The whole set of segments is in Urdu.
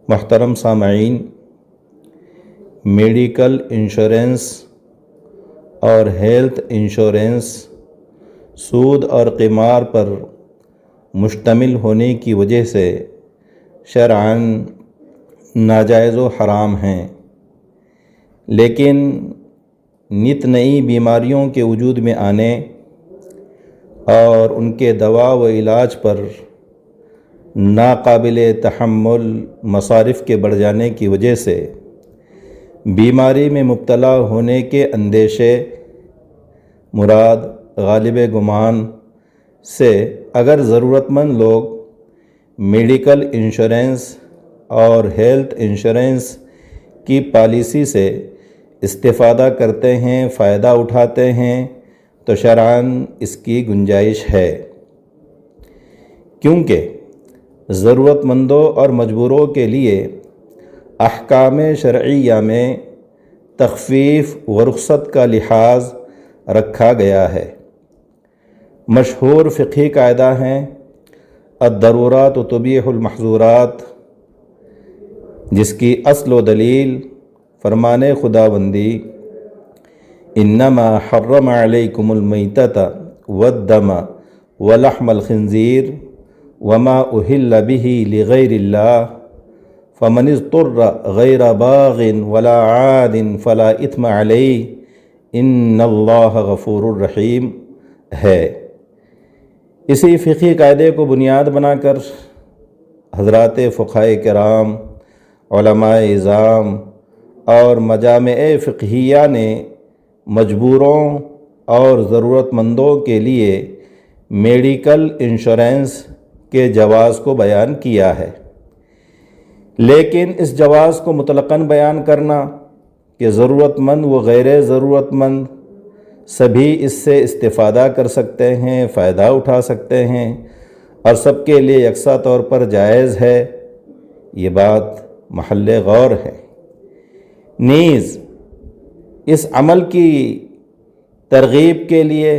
محترم سامعین، میڈیکل انشورنس اور ہیلتھ انشورنس سود اور قمار پر مشتمل ہونے کی وجہ سے شرعاً ناجائز و حرام ہیں، لیکن نت نئی بیماریوں کے وجود میں آنے اور ان کے دوا و علاج پر ناقابل تحمل مصارف کے بڑھ جانے کی وجہ سے بیماری میں مبتلا ہونے کے اندیشے مراد غالب گمان سے اگر ضرورت مند لوگ میڈیکل انشورنس اور ہیلتھ انشورنس کی پالیسی سے استفادہ کرتے ہیں، فائدہ اٹھاتے ہیں، تو شرعاً اس کی گنجائش ہے، کیونکہ ضرورت مندوں اور مجبوروں کے لیے احکام شرعیہ میں تخفیف و رخصت کا لحاظ رکھا گیا ہے۔ مشہور فقہی قاعدہ ہیں الضرورات تبیح المحظورات، جس کی اصل و دلیل فرمان خداوندی انما حرم علیکم المیتۃ والدم ولحم الخنزیر وما اہل به لغیر اللہ فمن اضطر غیر باغ ولا عاد فلا اثم علیہ ان اللہ غفور الرحیم ہے۔ اسی فقہی قاعدے کو بنیاد بنا کر حضرات فقہائے کرام، علماء اعظام اور مجامع فقہیہ نے مجبوروں اور ضرورت مندوں کے لیے میڈیکل انشورنس کے جواز کو بیان کیا ہے، لیکن اس جواز کو مطلقاً بیان کرنا کہ ضرورت مند و غیر ضرورت مند سبھی اس سے استفادہ کر سکتے ہیں، فائدہ اٹھا سکتے ہیں اور سب کے لیے یکساں طور پر جائز ہے، یہ بات محل غور ہے۔ نیز اس عمل کی ترغیب کے لیے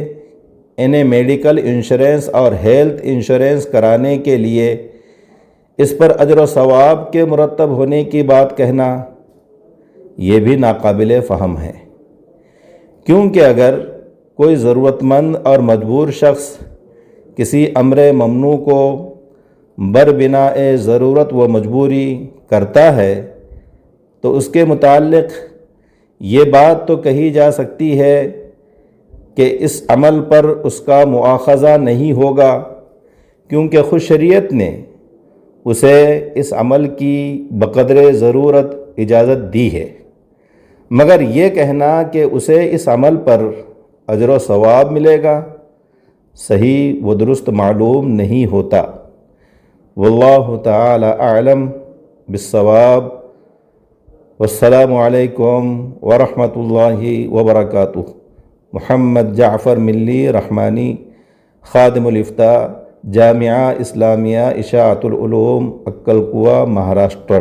انہیں میڈیکل انشورنس اور ہیلتھ انشورنس کرانے کے لیے اس پر اجر و ثواب کے مرتب ہونے کی بات کہنا یہ بھی ناقابل فہم ہے، کیونکہ اگر کوئی ضرورت مند اور مجبور شخص کسی امر ممنوع کو بربناء ضرورت و مجبوری کرتا ہے تو اس کے متعلق یہ بات تو کہی جا سکتی ہے کہ اس عمل پر اس کا مؤاخذہ نہیں ہوگا، کیونکہ خود شریعت نے اسے اس عمل کی بقدر ضرورت اجازت دی ہے، مگر یہ کہنا کہ اسے اس عمل پر اجر و ثواب ملے گا صحیح و درست معلوم نہیں ہوتا۔ واللہ تعالی اعلم بالصواب۔ والسلام علیکم ورحمۃ اللہ وبرکاتہ۔ محمد جعفر ملی رحمانی، خادم الافتاء، جامعہ اسلامیہ اشاعت العلوم، اکل کوہ، مہاراشٹر۔